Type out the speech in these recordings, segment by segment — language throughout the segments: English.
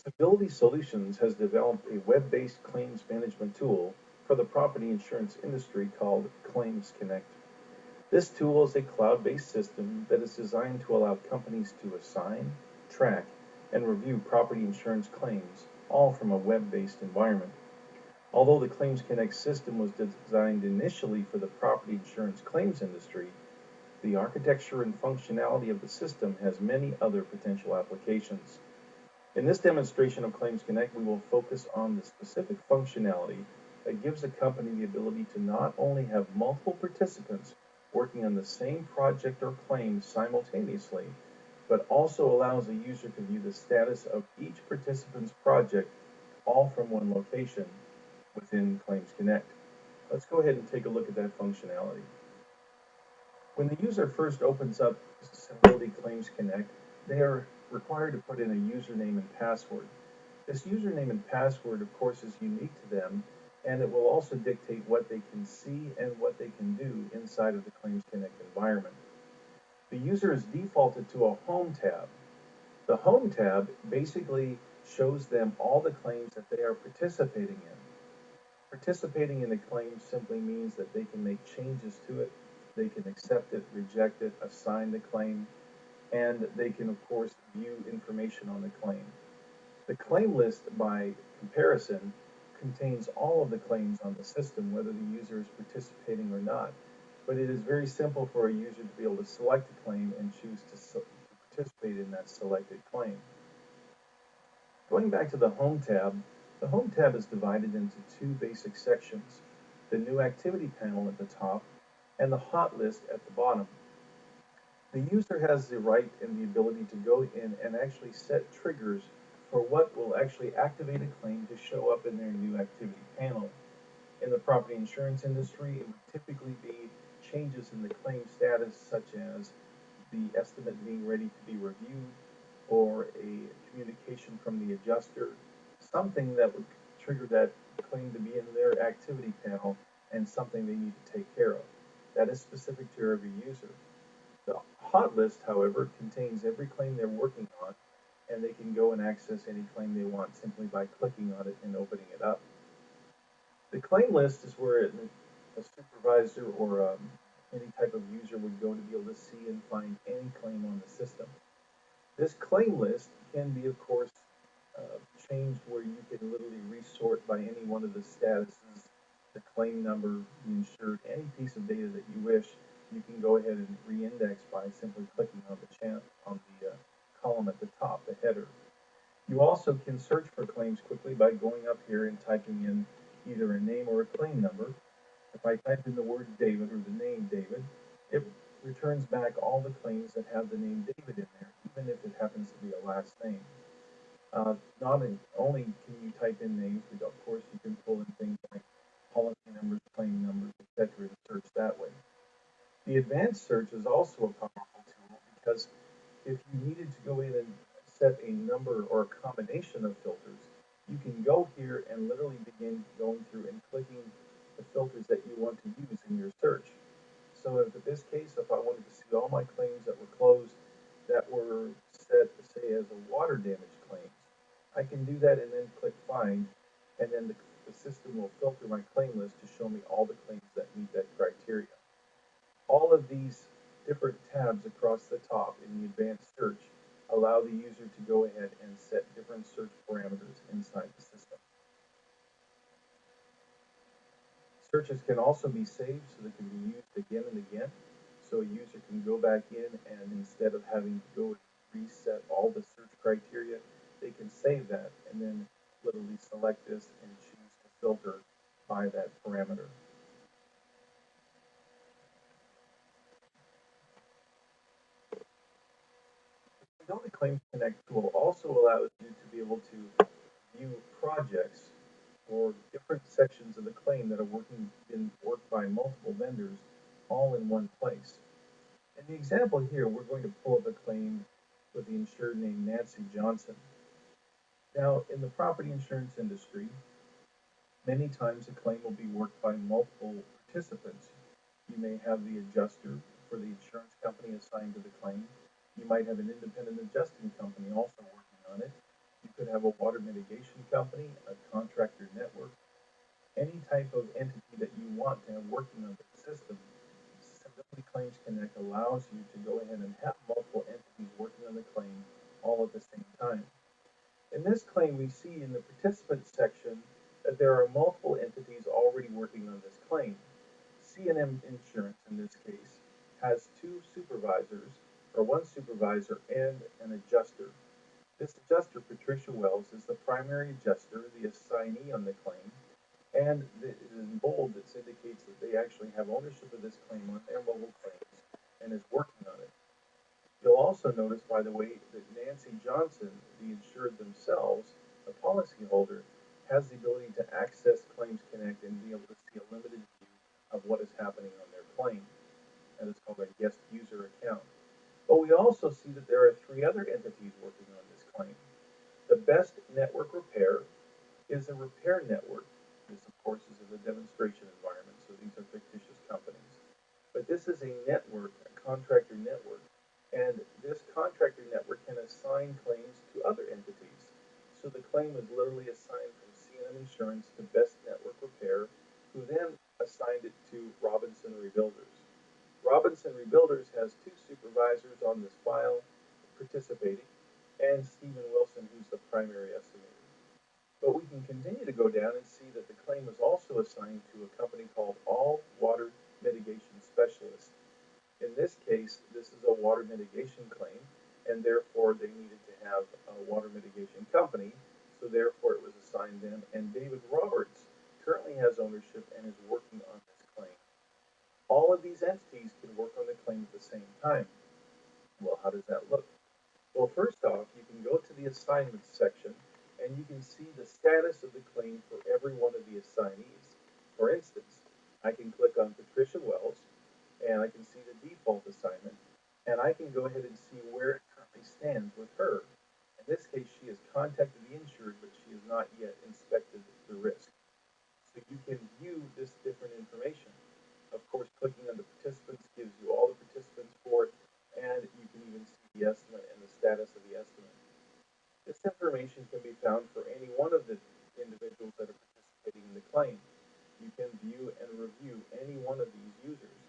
Symbility Solutions has developed a web-based claims management tool for the property insurance industry called Claims Connect. This tool is a cloud-based system that is designed to allow companies to assign, track, and review property insurance claims, all from a web-based environment. Although the Claims Connect system was designed initially for the property insurance claims industry, the architecture and functionality of the system has many other potential applications. In this demonstration of Claims Connect, we will focus on the specific functionality that gives a company the ability to not only have multiple participants working on the same project or claim simultaneously, but also allows a user to view the status of each participant's project all from one location within Claims Connect. Let's go ahead and take a look at that functionality. When the user first opens up Symbility Claims Connect, they are required to put in a username and password. This username and password, of course, is unique to them, and it will also dictate what they can see and what they can do inside of the Claims Connect environment. The user is defaulted to a Home tab. The Home tab basically shows them all the claims that they are participating in. Participating in a claim simply means that they can make changes to it, they can accept it, reject it, assign the claim, and they can, of course, view information on the claim. The claim list, by comparison, contains all of the claims on the system, whether the user is participating or not. But it is very simple for a user to be able to select a claim and choose to participate in that selected claim. Going back to the Home tab is divided into two basic sections: the New Activity panel at the top and the Hot List at the bottom. The user has the right and the ability to go in and actually set triggers for what will actually activate a claim to show up in their New Activity panel. In the property insurance industry, it would typically be changes in the claim status, such as the estimate being ready to be reviewed, or a communication from the adjuster, something that would trigger that claim to be in their activity panel and something they need to take care of. That is specific to every user. The hot list, however, contains every claim they're working on, and they can go and access any claim they want simply by clicking on it and opening it up. The claim list is where a supervisor or any type of user would go to be able to see and find any claim on the system. This claim list can be, of course, changed where you can literally resort by any one of the statuses, the claim number, the insured, any piece of data that you wish. You can go ahead and re-index by simply clicking on the column at the top, the header. You also can search for claims quickly by going up here and typing in either a name or a claim number. If I type in the word David or the name David, it returns back all the claims that have the name David in there, even if it happens to be a last name. Not only can you type in names, but of course you can pull in things like policy numbers, claim numbers, etc. to search that way. The advanced search is also a powerful tool because if you needed to go in and set a number or a combination of filters, you can go here and literally begin going through and clicking the filters that you want to use in your search. So if in this case, if I wanted to see all my claims that were closed that were set, say, as a water damage claims, I can do that and then click find, and then the system will filter my claim list to show me all the claims that meet that criteria. All of these different tabs across the top in the advanced search allow the user to go ahead and set different search parameters inside the system. Searches can also be saved so they can be used again and again. So a user can go back in and instead of having to go and reset all the search criteria, they can save that and then literally select this and choose to filter by that parameter. The Symbility Claims Connect tool also allows you to be able to view projects or different sections of the claim that are being worked by multiple vendors all in one place. In the example here, we're going to pull up a claim with the insured named Nancy Johnson. Now, in the property insurance industry, many times a claim will be worked by multiple participants. You may have the adjuster for the insurance company assigned to the claim. You might have an independent adjusting company also working on it. You could could have a water mitigation company, a contractor network, any type of entity that you want to have working on the system. Symbility Claims Connect allows you to go ahead and have multiple entities working on the claim all at the same time. In this claim, we see in the participants section that there are multiple entities already working on this claim. C&M Insurance, in this case, has two supervisors, or one supervisor and an adjuster. This adjuster, Patricia Wells, is the primary adjuster, the assignee on the claim, and in bold it indicates that they actually have ownership of this claim on their mobile claims and is working on it. You'll also notice, by the way, that Nancy Johnson, the insured themselves, the policyholder, has the ability to access Claims Connect and be able to see a limited view of what is happening on their claim. That is called a guest user account. But we also see that there are three other entities working on this claim. The Best Network Repair is a repair network. This, of course, is in the demonstration environment, so these are fictitious companies. But this is a network, a contractor network, and this contractor network can assign claims to other entities. So the claim is literally assigned from C&M Insurance to Best Network Repair, who then assigned it to Robinson Rebuilders. Robinson Rebuilders has two supervisors on this file participating, and Stephen Wilson, who's the primary estimator. But we can continue to go down and see that the claim is also assigned to a company called All Water Mitigation Specialist. In this case, this is a water mitigation claim, and therefore they needed to have a water mitigation company, so therefore it was assigned them, and David Roberts currently has ownership and is working on this claim. All of these entities can work on the claim at the same time. Well, how does that look? Well, first off, you can go to the assignments section and you can see the status of the claim for every one of the assignees. For instance, I can click on Patricia Wells and I can see the default assignment, and I can go ahead and see where it currently stands with her. In this case, she has contacted the insured, but she has not yet inspected the risk. So you can view this different information. Of course, clicking on the participants gives you all the participants for it, and you can even see the estimate and the status of the estimate. This information can be found for any one of the individuals that are participating in the claim. You can view and review any one of these users.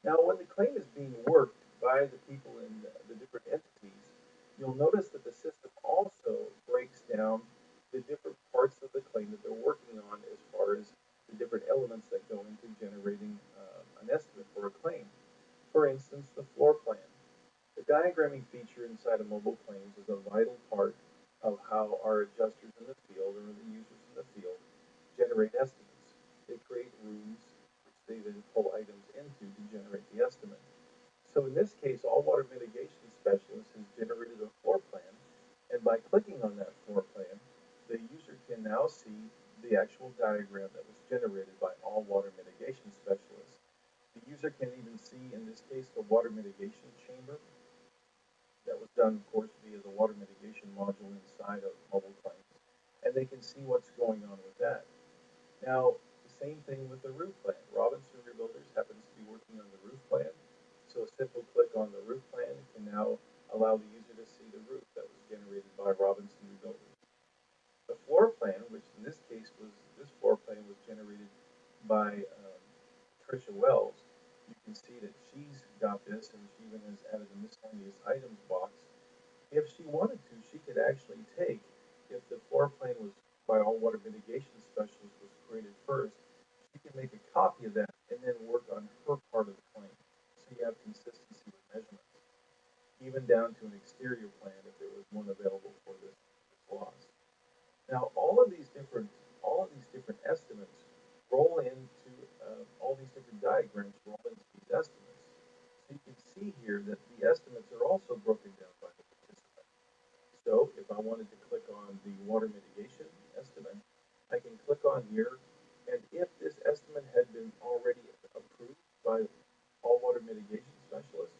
Now, when the claim is being worked by the people in the different entities, you'll notice that the system also breaks down the different parts of the claim that they're working on as far as the different elements that go into generating an estimate for a claim. For instance, the floor plan. The diagramming feature inside of mobile claims is a vital part of how our adjusters in the field or the users in the field generate estimates. They create rooms which they then pull items into to generate the estimate. So in this case, All Water Mitigation Specialist has generated a floor plan, and by clicking on that floor plan, the user can now see the actual diagram that was generated by All Water Mitigation Specialist. The user can even see, in this case, the water mitigation chamber. That was done, of course, via the water mitigation module inside of mobile claims, and they can see what's going on with that. Now, the same thing with the roof plan. Robinson Rebuilders happens to be working on the roof plan, so a simple click on the roof plan can now allow the user to see the roof that was generated by Robinson Rebuilders. The floor plan, which in this case this floor plan was generated by Patricia Wells. You can see that she's got this, and she even has added a miscellaneous items box. If she wanted to, she could actually take, if the floor plan was by All Water Mitigation Specialist was created first, she can make a copy of that and then work on her part of the claim. So you have consistency with measurements, even down to an exterior plan if there was one available for this loss. Now, all of these different estimates roll into all these different diagrams roll into these estimates. So you can see here that the estimates are also broken down by the participant. So if I wanted to click on the water mitigation estimate, I can click on here, and if this estimate had been already approved by All Water Mitigation Specialist,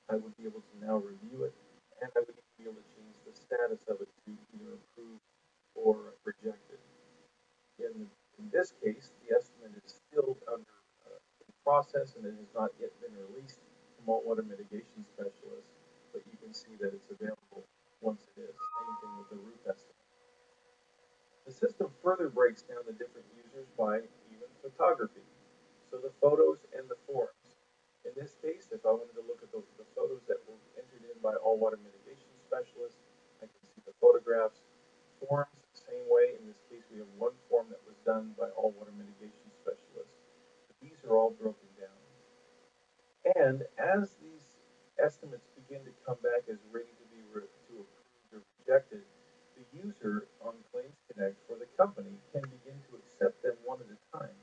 I would be able to now review it, and I would be able to change the status of it to either approved or rejected. In this case, the estimate is still under process and it has not yet been released from All Water Mitigation Specialist, but you can see that it's available once it is. Same thing with the roof further breaks down the different users by even photography. So the photos and the forms. In this case, if I wanted to look at the photos that were entered in by all water mitigation specialists, I can see the photographs. Forms, same way. In this case, we have one form that was done by all water mitigation specialists. These are all broken down. And as these estimates begin to come back as ready to be approved or rejected, the user on Claims Connect for the company can begin to accept them one at a time.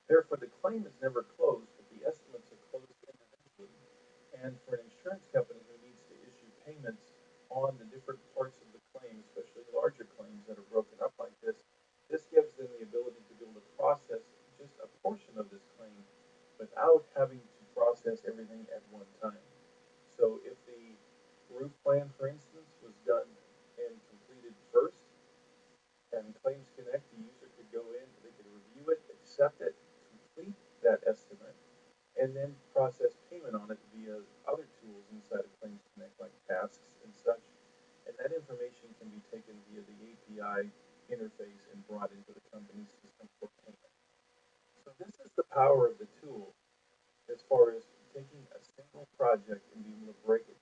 Therefore, the claim is never closed, but the estimates are closed individually. And for an insurance company who needs to issue payments on the different parts of the claim, especially larger claims that are broken up like this gives them the ability to be able to process just a portion of this claim without having to process everything at one time. So if the roof plan, for instance, was done and completed first, and Claims Connect, the user could go in, they could review it, accept it, complete that estimate, and then process payment on it via other tools inside of Claims Connect, like tasks and such. And that information can be taken via the API interface and brought into the company's system for payment. So this is the power of the tool as far as taking a single project and being able to break it